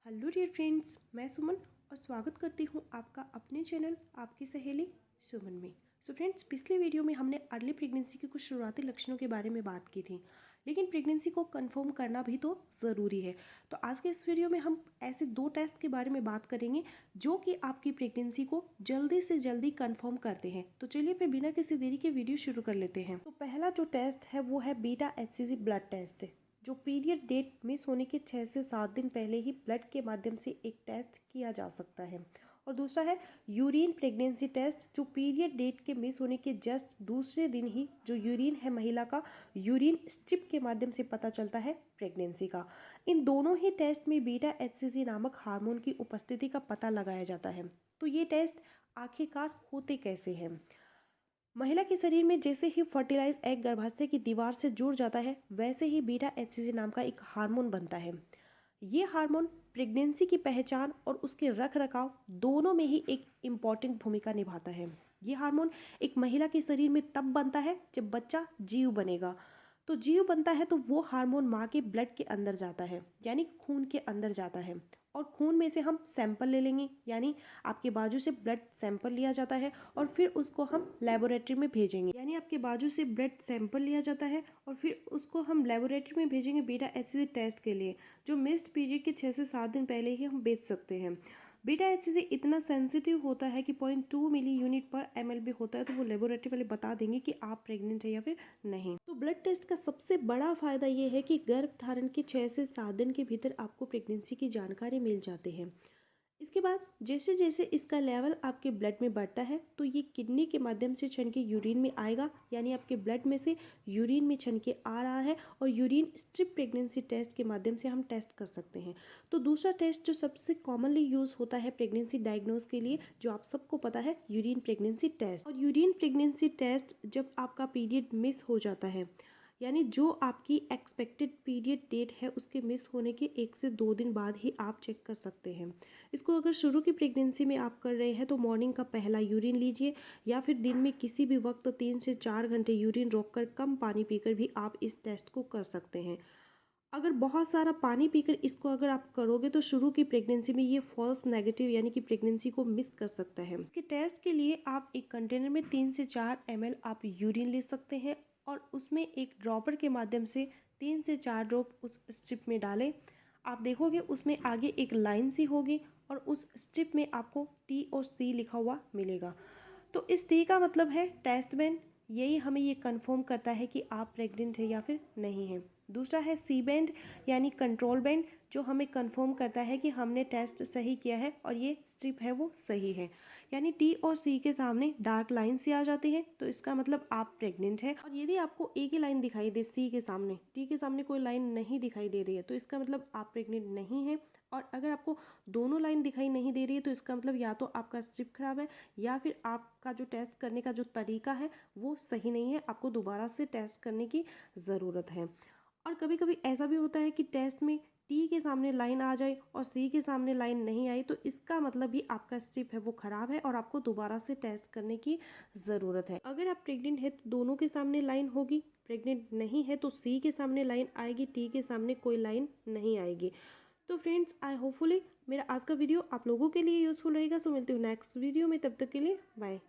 Hello dear friends, मैं सुमन और स्वागत करती हूँ आपका अपने चैनल आपकी सहेली सुमन में। सो फ्रेंड्स, पिछले वीडियो में हमने अर्ली प्रेगनेंसी के कुछ शुरुआती लक्षणों के बारे में बात की थी, लेकिन प्रेगनेंसी को कंफर्म करना भी तो ज़रूरी है। तो आज के इस वीडियो में हम ऐसे 2 टेस्ट के बारे में बात करेंगे जो कि आपकी प्रेगनेंसी को जल्दी से जल्दी कंफर्म करते हैं। तो चलिए फिर बिना किसी देरी के वीडियो शुरू कर लेते हैं। तो पहला जो टेस्ट है वो है बीटा HCG ब्लड टेस्ट, जो पीरियड डेट मिस होने के 6 से 7 दिन पहले ही ब्लड के माध्यम से एक टेस्ट किया जा सकता है। और दूसरा है यूरिन प्रेगनेंसी टेस्ट, जो पीरियड डेट के मिस होने के जस्ट दूसरे दिन ही जो यूरिन है महिला का यूरिन स्ट्रिप के माध्यम से पता चलता है प्रेगनेंसी का। इन दोनों ही टेस्ट में बीटा HCG नामक हार्मोन की उपस्थिति का पता लगाया जाता है। तो ये टेस्ट आखिरकार होते कैसे हैं? महिला के शरीर में जैसे ही फर्टिलाइज एग गर्भाशय की दीवार से जुड़ जाता है, वैसे ही बीटा HCG नाम का एक हार्मोन बनता है। ये हार्मोन प्रेगनेंसी की पहचान और उसके रख रखाव दोनों में ही एक इम्पॉर्टेंट भूमिका निभाता है। ये हार्मोन एक महिला के शरीर में तब बनता है जब बच्चा जीव बनेगा। तो जीव बनता है तो वो हार्मोन माँ के ब्लड के अंदर जाता है, यानी खून के अंदर जाता है। और खून में से हम सैंपल ले लेंगे, यानी आपके बाजू से ब्लड सैंपल लिया जाता है और फिर उसको हम लेबोरेटरी में भेजेंगे। यानी आपके बाजू से ब्लड सैंपल लिया जाता है और फिर उसको हम लेबोरेटरी में भेजेंगे बीटा HCG टेस्ट के लिए, जो मिस्ड पीरियड के 6 से 7 दिन पहले ही हम भेज सकते हैं। बीटा HCG इतना सेंसिटिव होता है कि 0.2 मिली यूनिट पर ml भी होता है, तो वो लेबोरेटरी वाले बता देंगे कि आप प्रेग्नेंट है या फिर नहीं। तो ब्लड टेस्ट का सबसे बड़ा फायदा ये है कि गर्भ धारण के 6 से 7 दिन के भीतर आपको प्रेगनेंसी की जानकारी मिल जाती है। इसके बाद जैसे जैसे इसका लेवल आपके ब्लड में बढ़ता है, तो ये किडनी के माध्यम से छन के यूरिन में आएगा, यानी आपके ब्लड में से यूरिन में छन के आ रहा है और यूरिन स्ट्रिप प्रेगनेंसी टेस्ट के माध्यम से हम टेस्ट कर सकते हैं। तो दूसरा टेस्ट जो सबसे कॉमनली यूज़ होता है प्रेगनेंसी डायग्नोज के लिए, जो आप सबको पता है, यूरिन प्रेगनेंसी टेस्ट। और यूरिन प्रेगनेंसी टेस्ट जब आपका पीरियड मिस हो जाता है, यानी जो आपकी एक्सपेक्टेड पीरियड डेट है उसके मिस होने के 1 से 2 दिन बाद ही आप चेक कर सकते हैं। इसको अगर शुरू की प्रेगनेंसी में आप कर रहे हैं तो मॉर्निंग का पहला यूरिन लीजिए, या फिर दिन में किसी भी वक्त 3 से 4 घंटे यूरिन रोककर कम पानी पीकर भी आप इस टेस्ट को कर सकते हैं। अगर बहुत सारा पानी पीकर इसको अगर आप करोगे तो शुरू की प्रेगनेंसी में ये फॉल्स नेगेटिव यानी कि प्रेगनेंसी को मिस कर सकता है। इसके टेस्ट के लिए आप एक कंटेनर में 3 से 4 ml आप यूरिन ले सकते हैं और उसमें एक ड्रॉपर के माध्यम से 3 से 4 ड्रॉप उस स्ट्रिप में डालें। आप देखोगे उसमें आगे एक लाइन सी होगी और उस स्ट्रिप में आपको T और C लिखा हुआ मिलेगा। तो इस T का मतलब है टेस्ट बैंड, यही हमें ये कंफर्म करता है कि आप प्रेग्नेंट है या फिर नहीं है। दूसरा है C बैंड यानी कंट्रोल बैंड, जो हमें कंफर्म करता है कि हमने टेस्ट सही किया है और ये स्ट्रिप है वो सही है। यानी T और C के सामने डार्क लाइन सी आ जाती है तो इसका मतलब आप प्रेग्नेंट है। और यदि आपको एक ही लाइन दिखाई दे C के सामने, T के सामने कोई लाइन नहीं दिखाई दे रही है, तो इसका मतलब आप प्रेग्नेंट नहीं है। और अगर आपको दोनों लाइन दिखाई नहीं दे रही है तो इसका मतलब या तो आपका स्ट्रिप खराब है या फिर आपका जो टेस्ट करने का जो तरीका है वो सही नहीं है, आपको दोबारा से टेस्ट करने की ज़रूरत है। और कभी कभी ऐसा भी होता है कि टेस्ट में T के सामने लाइन आ जाए और C के सामने लाइन नहीं आई, तो इसका मतलब भी आपका स्ट्रिप है वो ख़राब है और आपको दोबारा से टेस्ट करने की ज़रूरत है। अगर आप प्रेग्नेंट है तो दोनों के सामने लाइन होगी, प्रेग्नेंट नहीं है तो C के सामने लाइन आएगी, T के सामने कोई लाइन नहीं आएगी। तो फ्रेंड्स, आई होपफुली मेरा आज का वीडियो आप लोगों के लिए यूज़फुल रहेगा। सो मिलती हूँ नेक्स्ट वीडियो में, तब तक के लिए बाय।